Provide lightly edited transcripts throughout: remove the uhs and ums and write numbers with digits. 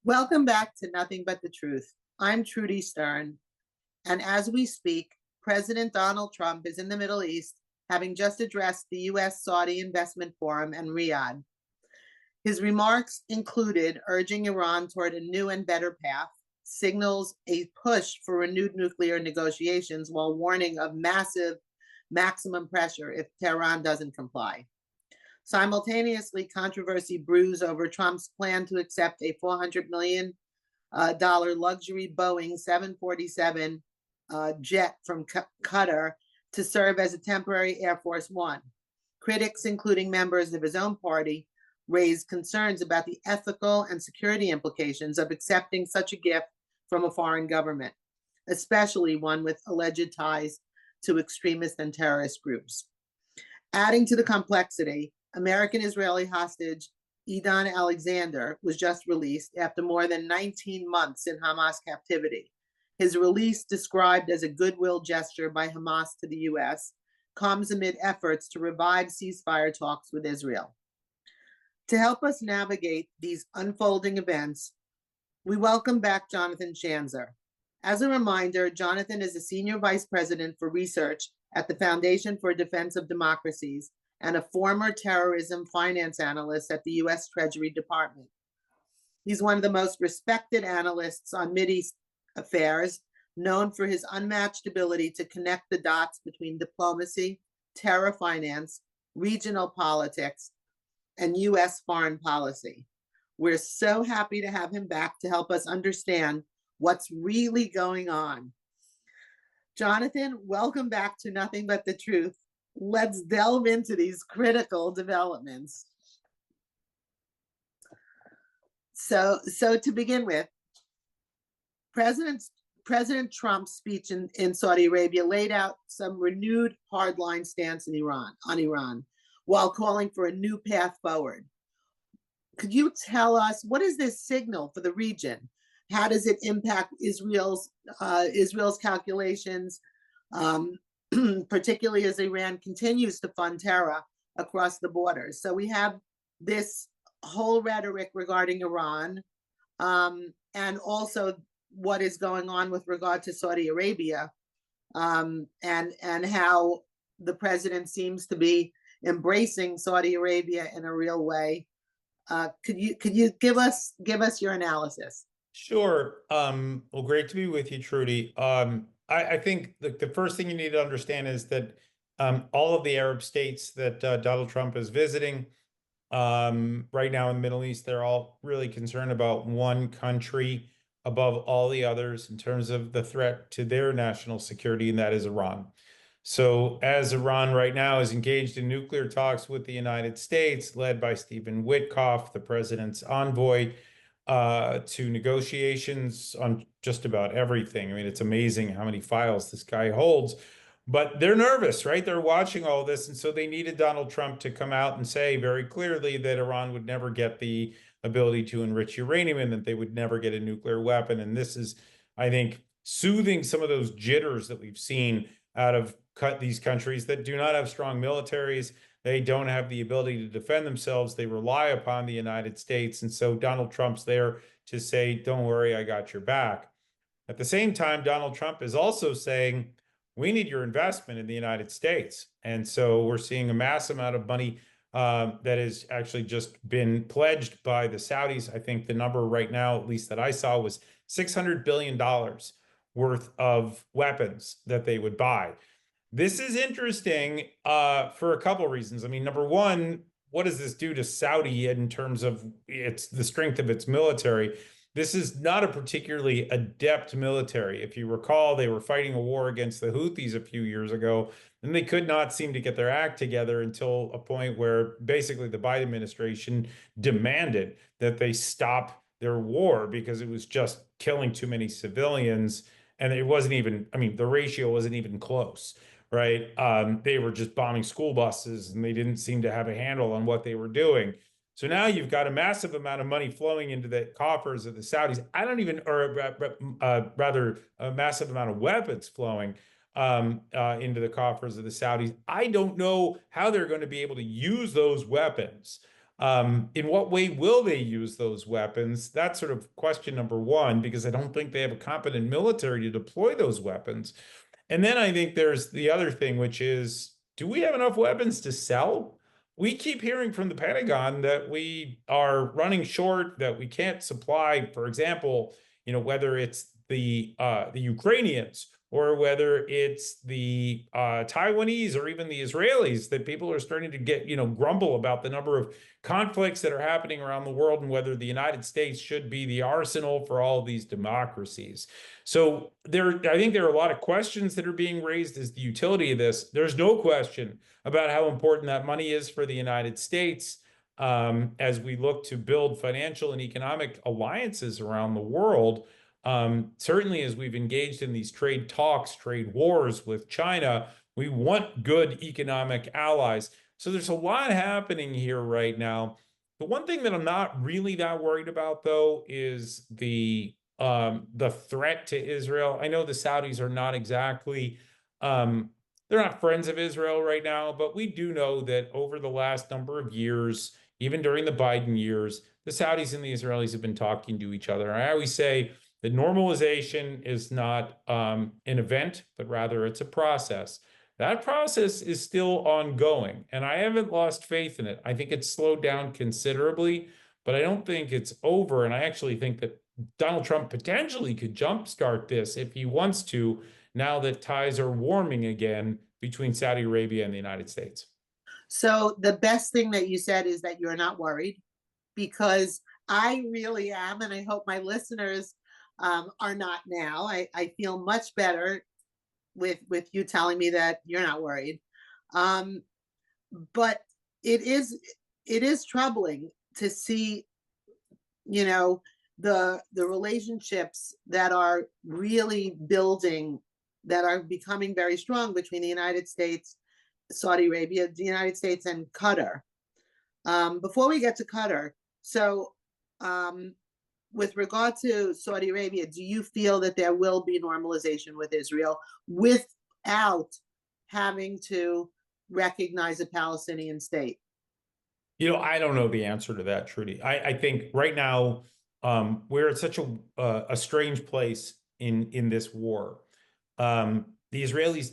Welcome back to Nothing But the Truth. I'm Trudy Stern, and as we speak, President Donald Trump is in the Middle East, having just addressed the U.S. Saudi Investment Forum in Riyadh. His remarks included urging Iran toward a new and better path, signals a push for renewed nuclear negotiations while warning of massive maximum pressure if Tehran doesn't comply. Simultaneously, controversy brews over Trump's plan to accept a $400 million luxury Boeing 747 jet from Qatar to serve as a temporary Air Force One. Critics, including members of his own party, raised concerns about the ethical and security implications of accepting such a gift from a foreign government, especially one with alleged ties to extremist and terrorist groups. Adding to the complexity, American-Israeli hostage Idan Alexander was just released after more than 19 months in Hamas captivity. His release, described as a goodwill gesture by Hamas to the U.S., comes amid efforts to revive ceasefire talks with Israel. To help us navigate these unfolding events, we welcome back Jonathan Schanzer. As a reminder, Jonathan is a senior vice president for research at the Foundation for Defense of Democracies and a former terrorism finance analyst at the U.S. Treasury Department. He's one of the most respected analysts on Mideast affairs, known for his unmatched ability to connect the dots between diplomacy, terror finance, regional politics, and U.S. foreign policy. We're so happy to have him back to help us understand what's really going on. Jonathan, welcome back to Nothing But the Truth. Let's delve into these critical developments. So to begin with, President Trump's speech in Saudi Arabia laid out some renewed hardline stance on Iran, while calling for a new path forward. Could you tell us, what is this signal for the region? How does it impact Israel's calculations, particularly as Iran continues to fund terror across the borders? So we have this whole rhetoric regarding Iran, and also what is going on with regard to Saudi Arabia, and how the president seems to be embracing Saudi Arabia in a real way. Could you give us your analysis? Sure. Well, great to be with you, Trudy. I think the first thing you need to understand is that all of the Arab states that Donald Trump is visiting right now in the Middle East, they're all really concerned about one country above all the others in terms of the threat to their national security, and that is Iran. So as Iran right now is engaged in nuclear talks with the United States, led by Stephen Witkoff, the president's envoy, to negotiations on just about everything. I mean, it's amazing how many files this guy holds, but they're nervous, right? They're watching all this. And so they needed Donald Trump to come out and say very clearly that Iran would never get the ability to enrich uranium and that they would never get a nuclear weapon. And this is, I think, soothing some of those jitters that we've seen out of these countries that do not have strong militaries. They don't have the ability to defend themselves. They rely upon the United States. And so Donald Trump's there to say, don't worry, I got your back. At the same time, Donald Trump is also saying, we need your investment in the United States. And so we're seeing a mass amount of money that has actually just been pledged by the Saudis. I think the number right now, at least that I saw, was $600 billion worth of weapons that they would buy. This is interesting for a couple of reasons. I mean, number one, what does this do to Saudi in terms of the strength of its military? This is not a particularly adept military. If you recall, they were fighting a war against the Houthis a few years ago, and they could not seem to get their act together until a point where basically the Biden administration demanded that they stop their war because it was just killing too many civilians. And it wasn't even, I mean, the ratio wasn't even close, right? They were just bombing school buses and they didn't seem to have a handle on what they were doing. So now you've got a massive amount of money flowing into the coffers of the Saudis. I don't even, or rather, a massive amount of weapons flowing into the coffers of the Saudis. I don't know how they're going to be able to use those weapons In what way will they use those weapons? That's sort of question number one, because I don't think they have a competent military to deploy those weapons. And then I think there's the other thing, which is, do we have enough weapons to sell? We keep hearing from the Pentagon that we are running short, that we can't supply, for example, whether it's the Ukrainians or whether it's the Taiwanese or even the Israelis, that people are starting to get, grumble about the number of conflicts that are happening around the world and whether the United States should be the arsenal for all of these democracies. So I think there are a lot of questions that are being raised as the utility of this. There's no question about how important that money is for the United States, as we look to build financial and economic alliances around the world. Certainly, as we've engaged in these trade talks, trade wars with China, we want good economic allies. So there's a lot happening here right now. The one thing that I'm not really that worried about, though, is the threat to Israel. I know the Saudis are not exactly they're not friends of Israel right now, but we do know that over the last number of years, even during the Biden years, the Saudis and the Israelis have been talking to each other. I always say that normalization is not an event, but rather it's a process. That process is still ongoing, and I haven't lost faith in it. I think it's slowed down considerably, but I don't think it's over. And I actually think that Donald Trump potentially could jumpstart this if he wants to, now that ties are warming again between Saudi Arabia and the United States. So the best thing that you said is that you're not worried, because I really am, and I hope my listeners are not now. I feel much better with you telling me that you're not worried. Um, but it is troubling to see, you know, the relationships that are really building, that are becoming very strong between the United States, Saudi Arabia, the United States, and Qatar. Before we get to Qatar, so um, with regard to Saudi Arabia, do you feel that there will be normalization with Israel without having to recognize a Palestinian state? I don't know the answer to that, Trudy. I think right now, we're at such a strange place in this war. The Israelis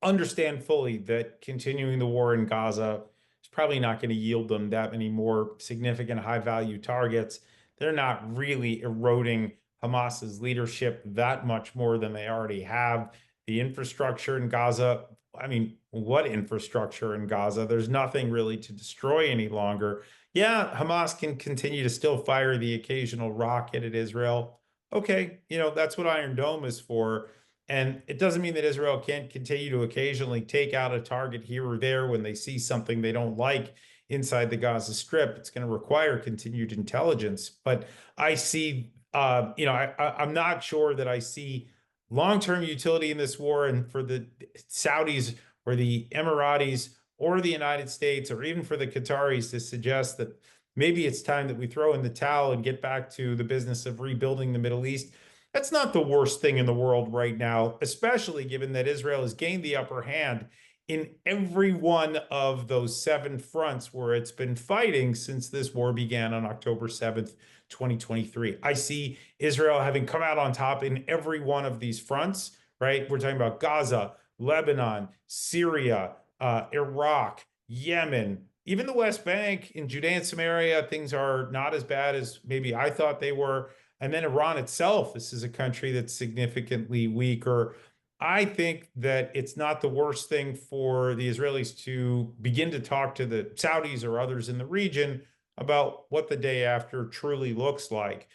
understand fully that continuing the war in Gaza is probably not going to yield them that many more significant high value targets. They're not really eroding Hamas's leadership that much more than they already have. The infrastructure in Gaza, I mean, what infrastructure in Gaza? There's nothing really to destroy any longer. Yeah, Hamas can continue to still fire the occasional rocket at Israel. Okay, that's what Iron Dome is for. And it doesn't mean that Israel can't continue to occasionally take out a target here or there when they see something they don't like inside the Gaza Strip. It's going to require continued intelligence. But I see, I'm not sure that I see long-term utility in this war, and for the Saudis or the Emiratis or the United States or even for the Qataris to suggest that maybe it's time that we throw in the towel and get back to the business of rebuilding the Middle East. That's not the worst thing in the world right now, especially given that Israel has gained the upper hand in every one of those 7 fronts where it's been fighting since this war began on October 7th, 2023. I see Israel having come out on top in every one of these fronts, right? We're talking about Gaza, Lebanon, Syria, Iraq, Yemen, even the West Bank. In Judea and Samaria, things are not as bad as maybe I thought they were. And then Iran itself, this is a country that's significantly weaker. I think that it's not the worst thing for the Israelis to begin to talk to the Saudis or others in the region about what the day after truly looks like.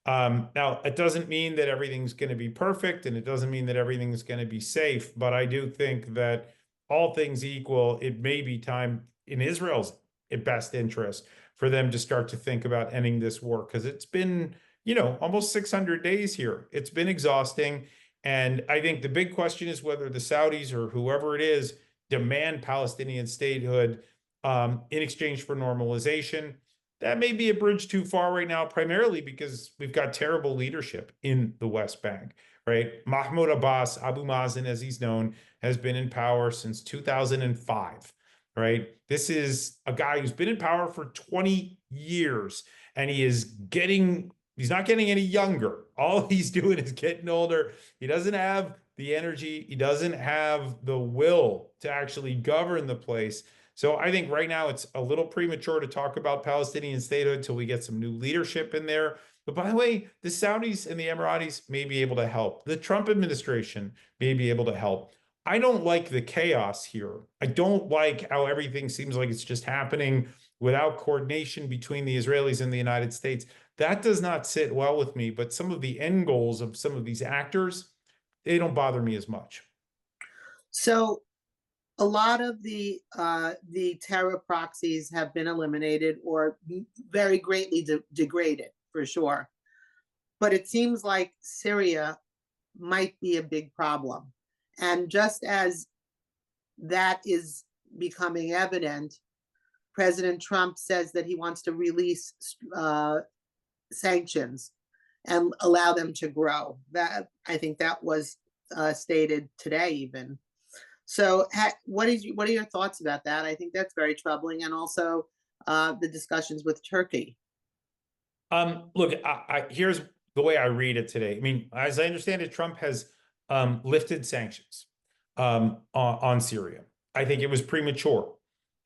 Now, it doesn't mean that everything's going to be perfect, and it doesn't mean that everything's going to be safe, but I do think that all things equal, it may be time in Israel's best interest for them to start to think about ending this war, because it's been, almost 600 days here. It's been exhausting. And I think the big question is whether the Saudis or whoever it is demand Palestinian statehood in exchange for normalization. That may be a bridge too far right now, primarily because we've got terrible leadership in the West Bank, right? Mahmoud Abbas, Abu Mazen, as he's known, has been in power since 2005. right? This is a guy who's been in power for 20 years, and he's not getting any younger. All he's doing is getting older. He doesn't have the energy, he doesn't have the will to actually govern the place. So I think right now it's a little premature to talk about Palestinian statehood until we get some new leadership in there. But by the way, the Saudis and the Emiratis may be able to help. The Trump administration may be able to help. I don't like the chaos here. I don't like how everything seems like it's just happening without coordination between the Israelis and the United States. That does not sit well with me. But some of the end goals of some of these actors, they don't bother me as much. So a lot of the terror proxies have been eliminated or very greatly degraded, for sure. But it seems like Syria might be a big problem. And just as that is becoming evident, President Trump says that he wants to release sanctions and allow them to grow. That, I think that was stated today even. So what are your thoughts about that? I think that's very troubling. And also the discussions with Turkey. Look, here's the way I read it today. I mean, as I understand it, Trump has lifted sanctions on Syria. I think it was premature.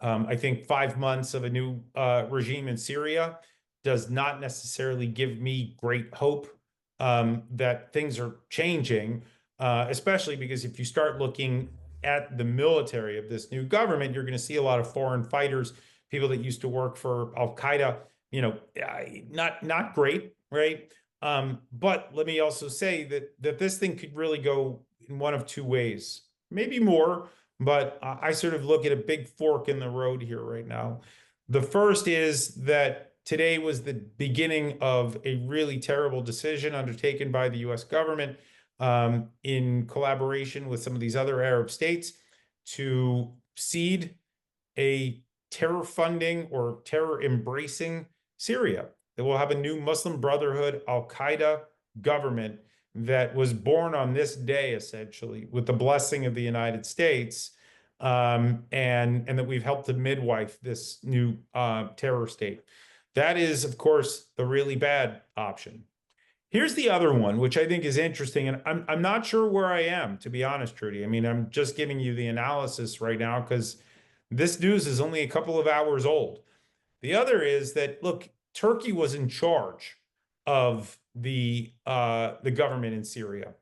I think 5 months of a new regime in Syria does not necessarily give me great hope that things are changing, especially because if you start looking at the military of this new government, you're going to see a lot of foreign fighters, people that used to work for Al Qaeda. You know, not great, right? But let me also say that this thing could really go in one of two ways, maybe more. But I sort of look at a big fork in the road here right now. The first is that today was the beginning of a really terrible decision undertaken by the U.S. government in collaboration with some of these other Arab states to seed a terror funding or terror embracing Syria. That will have a new Muslim Brotherhood, Al Qaeda government that was born on this day, essentially, with the blessing of the United States, and that we've helped to midwife this new terror state. That is, of course, the really bad option. Here's the other one, which I think is interesting, and I'm not sure where I am, to be honest, Trudy. I mean, I'm just giving you the analysis right now because this news is only a couple of hours old. The other is that, look, Turkey was in charge of the government in Syria.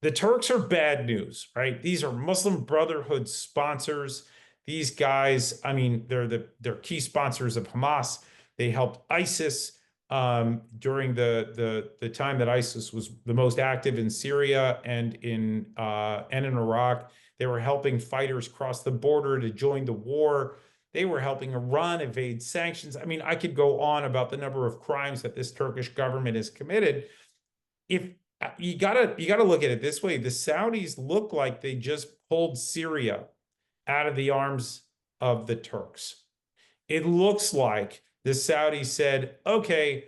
The Turks are bad news, right? These are Muslim Brotherhood sponsors. These guys, I mean, they're key sponsors of Hamas. They helped ISIS during the time that ISIS was the most active in Syria and in Iraq. They were helping fighters cross the border to join the war. They were helping Iran evade sanctions. I mean, I could go on about the number of crimes that this Turkish government has committed. If you gotta look at it this way, the Saudis look like they just pulled Syria out of the arms of the Turks. It looks like the Saudis said, okay,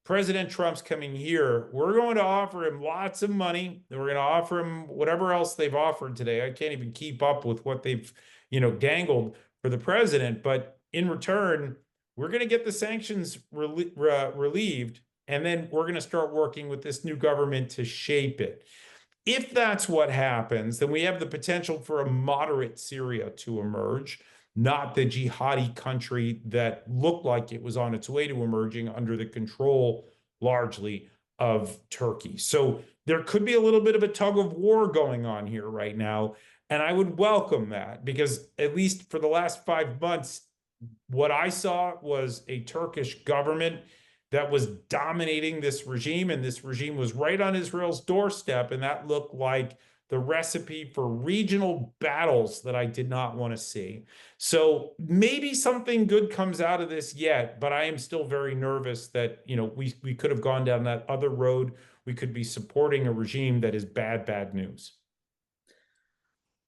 President Trump's coming here. We're going to offer him lots of money. We're going to offer him whatever else they've offered today. I can't even keep up with what they've, dangled for the president. But in return, we're going to get the sanctions relieved, and then we're going to start working with this new government to shape it. If that's what happens, then we have the potential for a moderate Syria to emerge, not the jihadi country that looked like it was on its way to emerging under the control largely of Turkey. So there could be a little bit of a tug of war going on here right now. And I would welcome that because at least for the last 5 months, what I saw was a Turkish government that was dominating this regime, and this regime was right on Israel's doorstep, and that looked like the recipe for regional battles that I did not want to see. So maybe something good comes out of this yet, but I am still very nervous that, we could have gone down that other road. We could be supporting a regime that is bad news.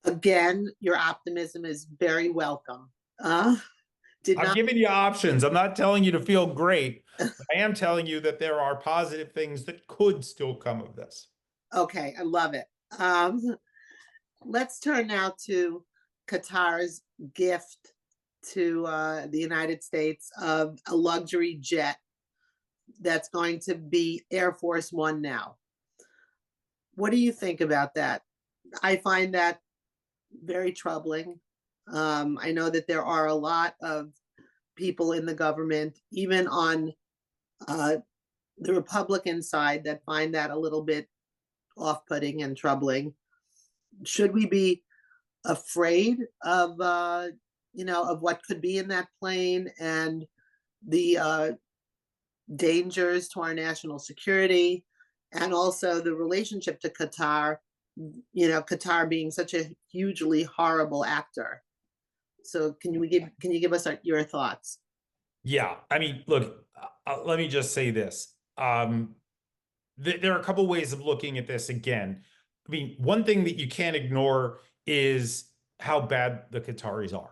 Again, your optimism is very welcome. I'm giving you options. I'm not telling you to feel great. I am telling you that there are positive things that could still come of this. Okay, I love it. Let's turn now to Qatar's gift to the United States of a luxury jet that's going to be Air Force One now. What do you think about that? I find that very troubling. I know that there are a lot of people in the government, even on uh, the Republican side, that find that a little bit off-putting and troubling. Should we be afraid of of what could be in that plane and the dangers to our national security, and also the relationship to Qatar, Qatar being such a hugely horrible actor? So can you give us your thoughts? Yeah, I mean, look, let me just say this. There are a couple ways of looking at this again. I mean, one thing that you can't ignore is how bad the Qataris are.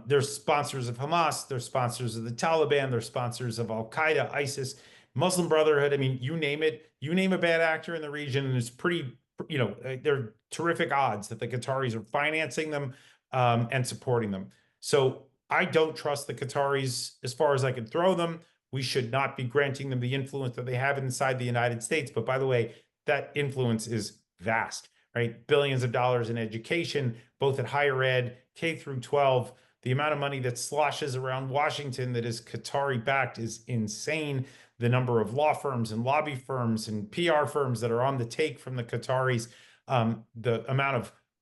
They're sponsors of Hamas, they're sponsors of the Taliban, they're sponsors of Al Qaeda, ISIS, Muslim Brotherhood. I mean, you name it, you name a bad actor in the region, and it's pretty, they're terrific odds that the Qataris are financing them and supporting them. So I don't trust the Qataris as far as I can throw them. We should not be granting them the influence that they have inside the United States. But by the way, that influence is vast, right? Billions of dollars in education, both at higher ed, K through 12. The amount of money that sloshes around Washington that is Qatari backed is insane. The number of law firms and lobby firms and PR firms that are on the take from the Qataris, the amount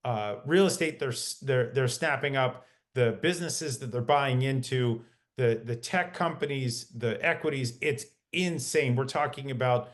of real estate they're snapping up, the businesses that they're buying into, the tech companies, the equities, it's insane. We're talking about,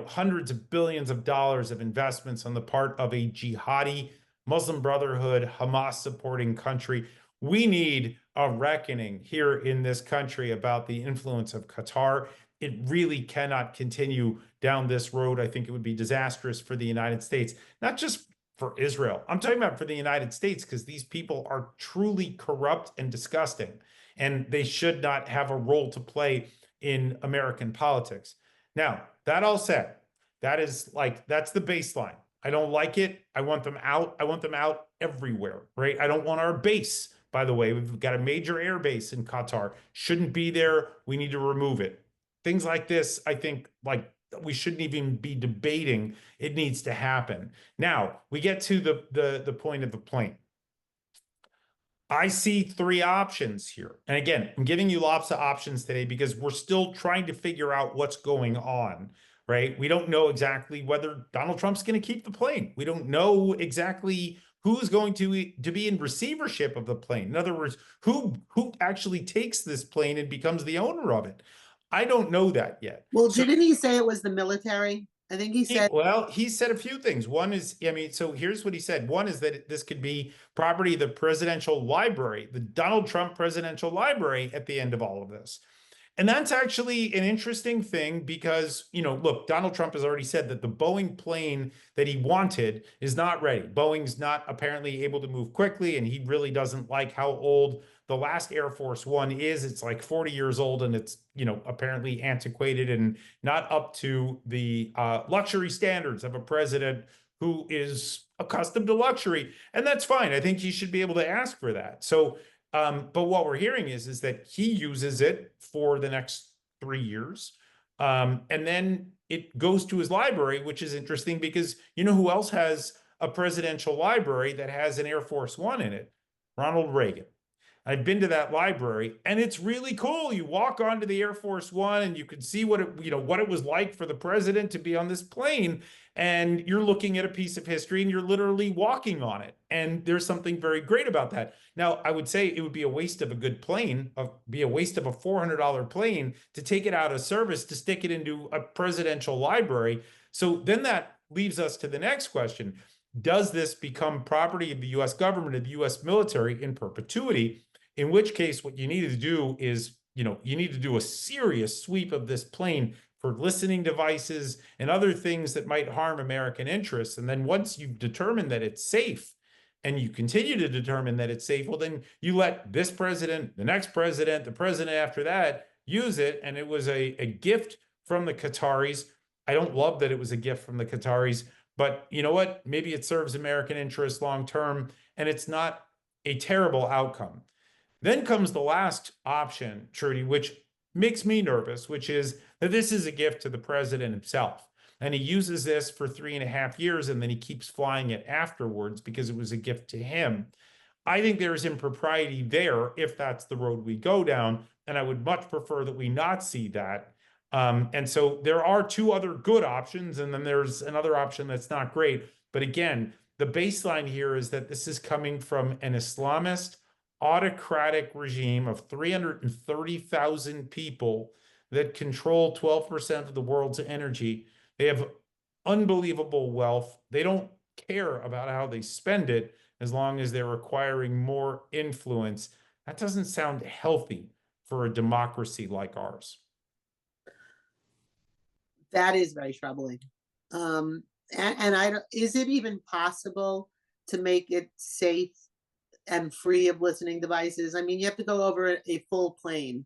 hundreds of billions of dollars of investments on the part of a jihadi Muslim Brotherhood, Hamas supporting country. We need a reckoning here in this country about the influence of Qatar. It really cannot continue down this road. I think it would be disastrous for the United States, not just for Israel. I'm talking about for the United States, because these people are truly corrupt and disgusting, and they should not have a role to play in American politics. Now, that all said, that's the baseline. I don't like it. I want them out. I want them out everywhere, right? I don't want our base, by the way. We've got a major air base in Qatar. Shouldn't be there. We need to remove it. Things like this, I think, we shouldn't even be debating. It needs to happen. Now, we get to the point of the plane. I see three options here. And again, I'm giving you lots of options today because we're still trying to figure out what's going on, right? We don't know exactly whether Donald Trump's going to keep the plane. We don't know exactly who's going to be in receivership of the plane. In other words, who actually takes this plane and becomes the owner of it. I don't know that yet. Well, So didn't he say it was the military? I think he said. well, he said a few things. One is, I mean, so here's what he said. One is that this could be property of the presidential library, the Donald Trump presidential library at the end of all of this. And that's actually an interesting thing because, look, Donald Trump has already said that the Boeing plane that he wanted is not ready. Boeing's not apparently able to move quickly, and he really doesn't like how old the last Air Force One is. It's like 40 years old, and it's, apparently antiquated and not up to the luxury standards of a president who is accustomed to luxury. And that's fine. I think he should be able to ask for that. So, but what we're hearing is that he uses it for the next 3 years. And then it goes to his library, which is interesting because you know who else has a presidential library that has an Air Force One in it? Ronald Reagan. I've been to that library and it's really cool. You walk onto the Air Force One and you can see what it was like for the president to be on this plane. And you're looking at a piece of history and you're literally walking on it. And there's something very great about that. Now, I would say it would be a waste of a good plane, be a waste of a $400 plane to take it out of service, to stick it into a presidential library. So then that leaves us to the next question. Does this become property of the US government, of the US military in perpetuity? In which case, what you need to do is, you need to do a serious sweep of this plane for listening devices and other things that might harm American interests. And then once you've determined that it's safe, and you continue to determine that it's safe, well, then you let this president, the next president, the president after that use it. And it was a gift from the Qataris. I don't love that it was a gift from the Qataris, but you know what? Maybe it serves American interests long term, and it's not a terrible outcome. Then comes the last option, Trudy, which makes me nervous, which is that this is a gift to the president himself. And he uses this for 3.5 years, and then he keeps flying it afterwards because it was a gift to him. I think there's impropriety there if that's the road we go down, and I would much prefer that we not see that. And so there are two other good options, and then there's another option that's not great. But again, the baseline here is that this is coming from an Islamist autocratic regime of 330,000 people that control 12% of the world's energy. They have unbelievable wealth. They don't care about how they spend it as long as they're acquiring more influence. That doesn't sound healthy for a democracy like ours. That is very troubling. And I don't, is it even possible to make it safe and free of listening devices? I mean, you have to go over a full plane.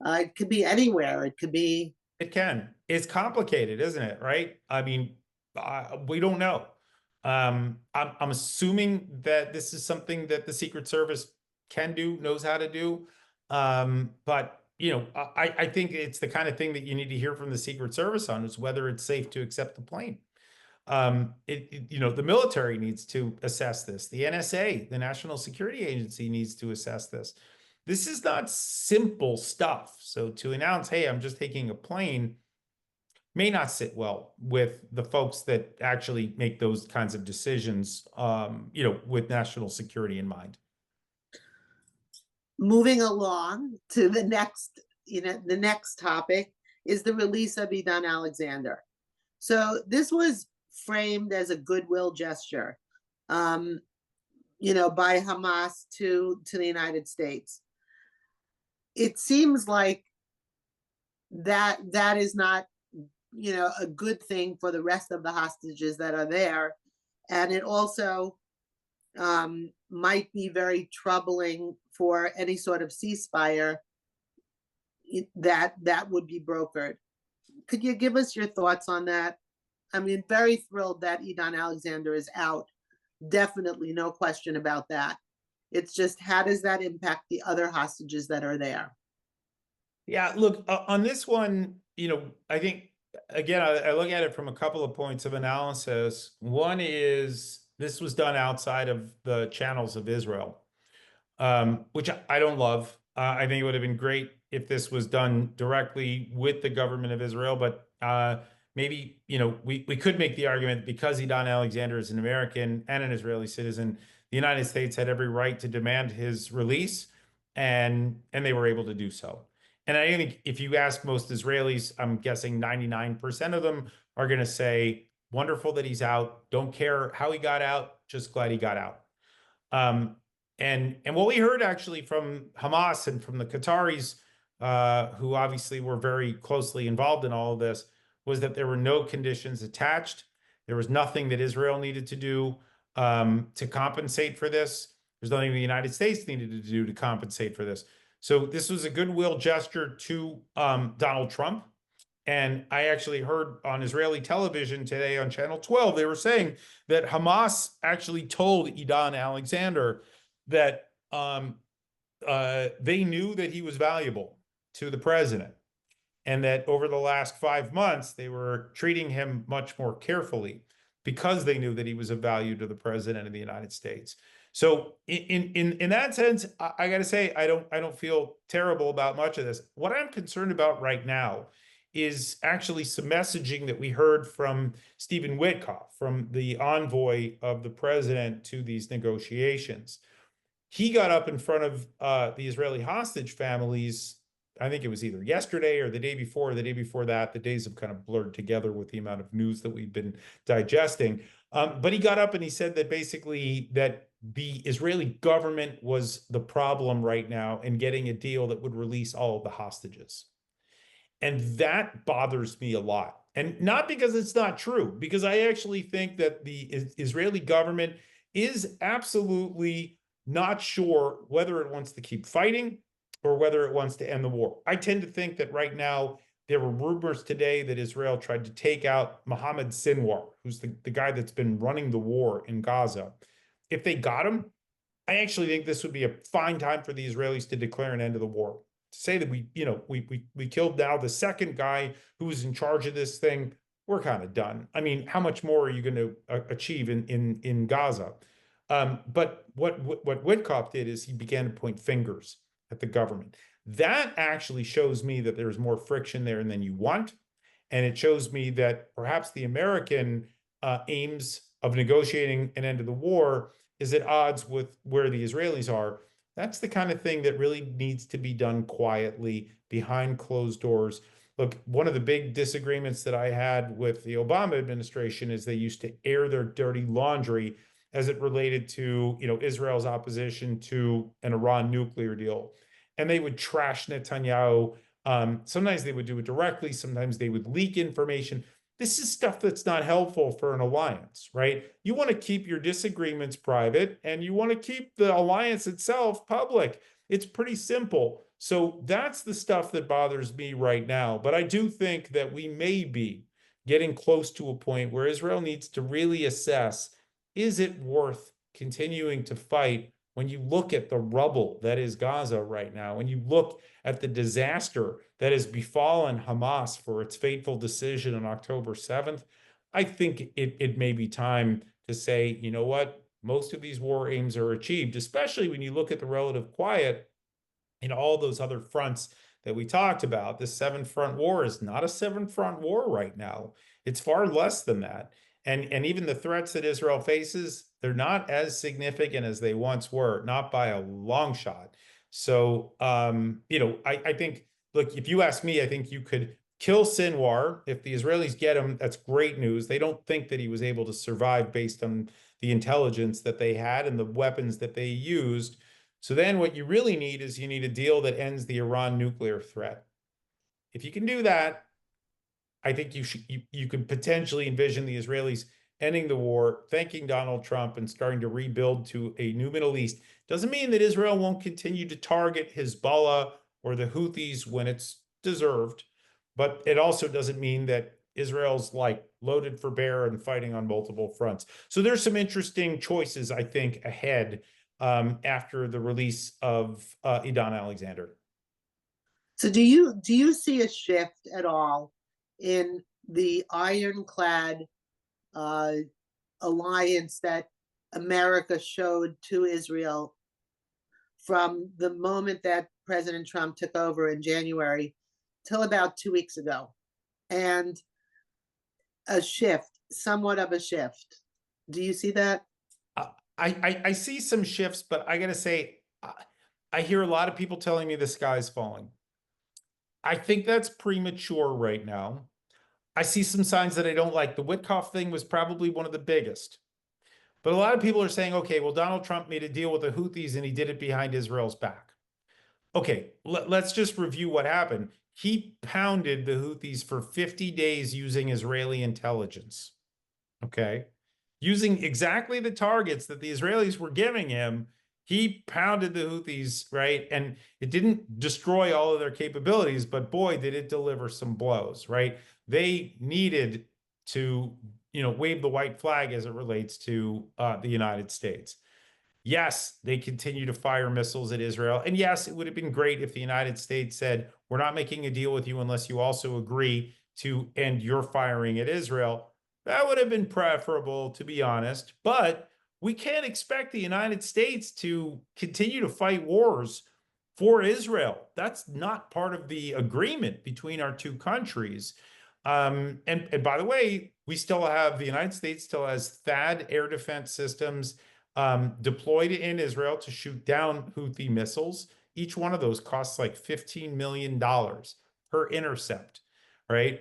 It could be anywhere. It could be. It can. It's complicated, isn't it? Right? I mean, we don't know. I'm assuming that this is something that the Secret Service can do, knows how to do. But you know, I think it's the kind of thing that you need to hear from the Secret Service on is whether it's safe to accept the plane. You know, the military needs to assess this. The NSA, the National Security Agency, needs to assess this. This is not simple stuff. So to announce, hey, I'm just taking a plane, may not sit well with the folks that actually make those kinds of decisions, you know, with national security in mind. Moving along to the next, the next topic is the release of Idan Alexander. So this was framed as a goodwill gesture, by Hamas to the United States. It seems like that is not, a good thing for the rest of the hostages that are there, and it also might be very troubling for any sort of ceasefire that would be brokered. Could you give us your thoughts on that? I mean, very thrilled that Idan Alexander is out. Definitely, no question about that. It's just, how does that impact the other hostages that are there? Yeah, look, on this one, I think, again, I look at it from a couple of points of analysis. One is this was done outside of the channels of Israel, which I don't love. I think it would have been great if this was done directly with the government of Israel, but maybe, we could make the argument because Idan Alexander is an American and an Israeli citizen, the United States had every right to demand his release, and they were able to do so. And I think if you ask most Israelis, I'm guessing 99% of them are going to say, wonderful that he's out. Don't care how he got out. Just glad he got out. And what we heard actually from Hamas and from the Qataris, who obviously were very closely involved in all of this, was that there were no conditions attached. There was nothing that Israel needed to do to compensate for this. There's nothing the United States needed to do to compensate for this. So this was a goodwill gesture to Donald Trump. And I actually heard on Israeli television today on Channel 12, they were saying that Hamas actually told Idan Alexander that they knew that he was valuable to the president, and that over the last 5 months, they were treating him much more carefully because they knew that he was of value to the president of the United States. So in that sense, I got to say, I don't feel terrible about much of this. What I'm concerned about right now is actually some messaging that we heard from Stephen Witkoff, from the envoy of the president to these negotiations. He got up in front of the Israeli hostage families. I think it was either yesterday or the day before, the day before that. The days have kind of blurred together with the amount of news that we've been digesting. But he got up and he said that basically that the Israeli government was the problem right now in getting a deal that would release all of the hostages. And that bothers me a lot. And not because it's not true, because I actually think that the Israeli government is absolutely not sure whether it wants to keep fighting or whether it wants to end the war. I tend to think that right now, there were rumors today that Israel tried to take out Mohammed Sinwar, who's the guy that's been running the war in Gaza. If they got him, I actually think this would be a fine time for the Israelis to declare an end to the war. To say that we killed now the second guy who was in charge of this thing, we're kind of done. I mean, how much more are you going to achieve in Gaza? But what Witkoff did is he began to point fingers at the government. That actually shows me that there's more friction there than you want, and it shows me that perhaps the American aims of negotiating an end to the war is at odds with where the Israelis are. That's the kind of thing that really needs to be done quietly behind closed doors. Look, one of the big disagreements that I had with the Obama administration is they used to air their dirty laundry as it related to, Israel's opposition to an Iran nuclear deal. And they would trash Netanyahu. Sometimes they would do it directly, sometimes they would leak information. This is stuff that's not helpful for an alliance, right? You want to keep your disagreements private and you want to keep the alliance itself public. It's pretty simple. So that's the stuff that bothers me right now. But I do think that we may be getting close to a point where Israel needs to really assess, is it worth continuing to fight when you look at the rubble that is Gaza right now, when you look at the disaster that has befallen Hamas for its fateful decision on October 7th, I think it may be time to say, you know what, most of these war aims are achieved, especially when you look at the relative quiet in all those other fronts that we talked about. This seven front war is not a seven front war right now. It's far less than that. And even the threats that Israel faces, they're not as significant as they once were, not by a long shot. So, I think, look, if you ask me, I think you could kill Sinwar. If the Israelis get him, that's great news. They don't think that he was able to survive based on the intelligence that they had and the weapons that they used. So then what you really need is you need a deal that ends the Iran nuclear threat. If you can do that, I think you could potentially envision the Israelis ending the war, thanking Donald Trump, and starting to rebuild to a new Middle East. Doesn't mean that Israel won't continue to target Hezbollah or the Houthis when it's deserved, but it also doesn't mean that Israel's like loaded for bear and fighting on multiple fronts. So there's some interesting choices, I think, ahead after the release of Idan Alexander. So do you see a shift at all in the ironclad uh, alliance that America showed to Israel from the moment that President Trump took over in January till about 2 weeks ago? And a shift, somewhat of a shift. Do you see that? I see some shifts, but I gotta say, I hear a lot of people telling me the sky's falling. I think that's premature right now. I see some signs that I don't like. The Witkoff thing was probably one of the biggest. But a lot of people are saying, okay, well, Donald Trump made a deal with the Houthis and he did it behind Israel's back. Okay, let's just review what happened. He pounded the Houthis for 50 days using Israeli intelligence. Okay. Using exactly the targets that the Israelis were giving him, he pounded the Houthis, right? And it didn't destroy all of their capabilities, but boy, did it deliver some blows, right? They needed to, wave the white flag as it relates to the United States. Yes, they continue to fire missiles at Israel. And yes, it would have been great if the United States said, we're not making a deal with you unless you also agree to end your firing at Israel. That would have been preferable, to be honest. But we can't expect the United States to continue to fight wars for Israel. That's not part of the agreement between our two countries. And by the way, the United States still has THAAD air defense systems deployed in Israel to shoot down Houthi missiles. Each one of those costs like $15 million per intercept, right?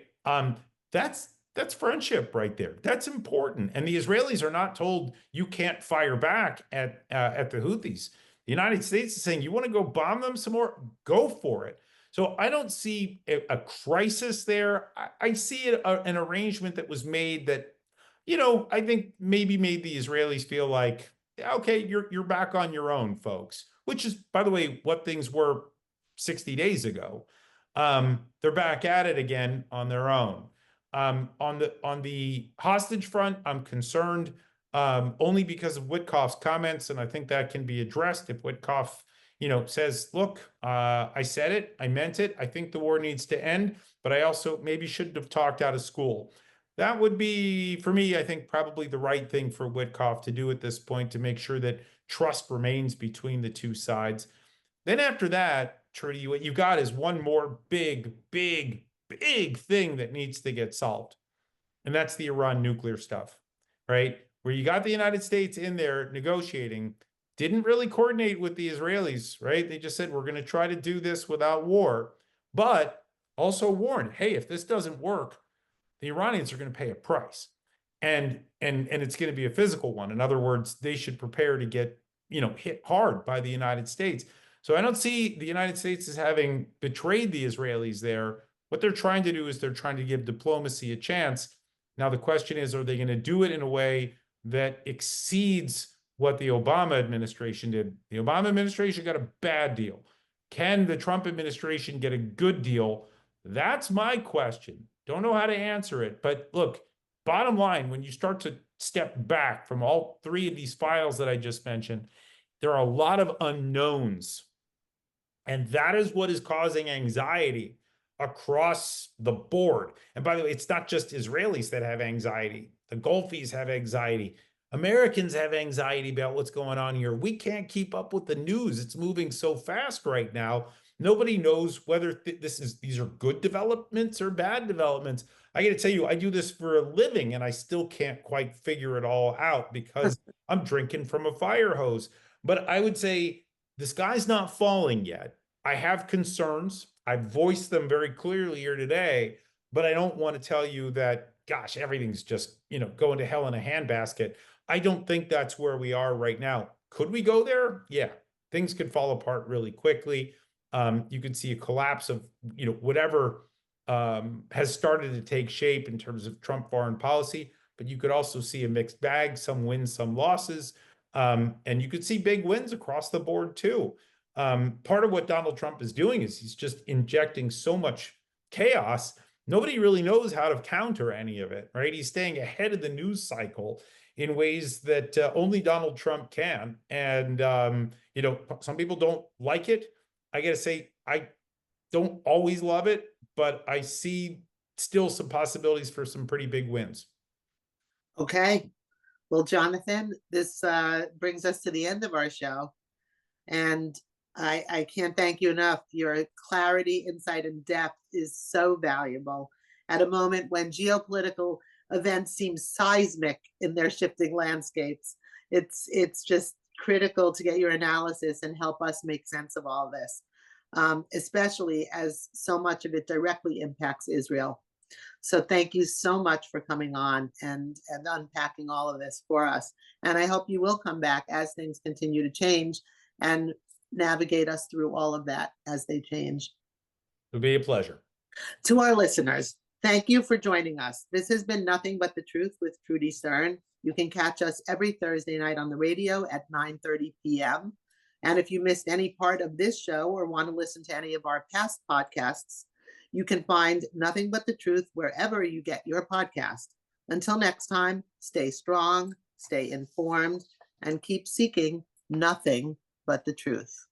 That's friendship right there. That's important. And the Israelis are not told you can't fire back at the Houthis. The United States is saying, you want to go bomb them some more? Go for it. So I don't see a crisis there. I see an arrangement that was made that, I think maybe made the Israelis feel like, okay, you're back on your own, folks, which is, by the way, what things were 60 days ago. They're back at it again on their own. On the hostage front, I'm concerned. only because of Witkoff's comments, and I think that can be addressed if Witkoff, says, "Look, I said it, I meant it. I think the war needs to end, but I also maybe shouldn't have talked out of school." That would be, for me, I think probably the right thing for Witkoff to do at this point to make sure that trust remains between the two sides. Then after that, Trudy, what you got is one more big, big, big thing that needs to get solved. And that's the Iran nuclear stuff, right? Where you got the United States in there negotiating, didn't really coordinate with the Israelis, right? They just said, we're going to try to do this without war, but also warned, hey, if this doesn't work, the Iranians are going to pay a price. And it's going to be a physical one. In other words, they should prepare to get, hit hard by the United States. So I don't see the United States as having betrayed the Israelis there. What they're trying to do is they're trying to give diplomacy a chance. Now, the question is, are they going to do it in a way that exceeds what the Obama administration did? The Obama administration got a bad deal. Can the Trump administration get a good deal? That's my question. Don't know how to answer it. But look, bottom line, when you start to step back from all three of these files that I just mentioned, there are a lot of unknowns. And that is what is causing anxiety across the board. And by the way, it's not just Israelis that have anxiety. The Gulfies have anxiety. Americans have anxiety about what's going on here. We can't keep up with the news. It's moving so fast right now. Nobody knows whether these are good developments or bad developments. I got to tell you, I do this for a living and I still can't quite figure it all out because I'm drinking from a fire hose. But I would say the sky's not falling yet. I have concerns. I've voiced them very clearly here today, but I don't want to tell you that, gosh, everything's just, going to hell in a handbasket. I don't think that's where we are right now. Could we go there? Yeah, things could fall apart really quickly. You could see a collapse of, whatever has started to take shape in terms of Trump foreign policy, but you could also see a mixed bag, some wins, some losses. And you could see big wins across the board too. Part of what Donald Trump is doing is he's just injecting so much chaos. Nobody really knows how to counter any of it, right? He's staying ahead of the news cycle in ways that only Donald Trump can. And, some people don't like it. I got to say, I don't always love it, but I see still some possibilities for some pretty big wins. Okay. Well, Jonathan, this brings us to the end of our show. And I can't thank you enough. Your clarity, insight, and depth is so valuable at a moment when geopolitical events seem seismic in their shifting landscapes. It's just critical to get your analysis and help us make sense of all this, especially as so much of it directly impacts Israel. So thank you so much for coming on and unpacking all of this for us. And I hope you will come back as things continue to change and navigate us through all of that as they change. It'll be a pleasure. To our listeners, thank you for joining us. This has been Nothing But the Truth with Trudy Stern. You can catch us every Thursday night on the radio at 9:30 p.m. And if you missed any part of this show or want to listen to any of our past podcasts, you can find Nothing But the Truth wherever you get your podcast. Until next time, stay strong, stay informed, and keep seeking nothing but the truth.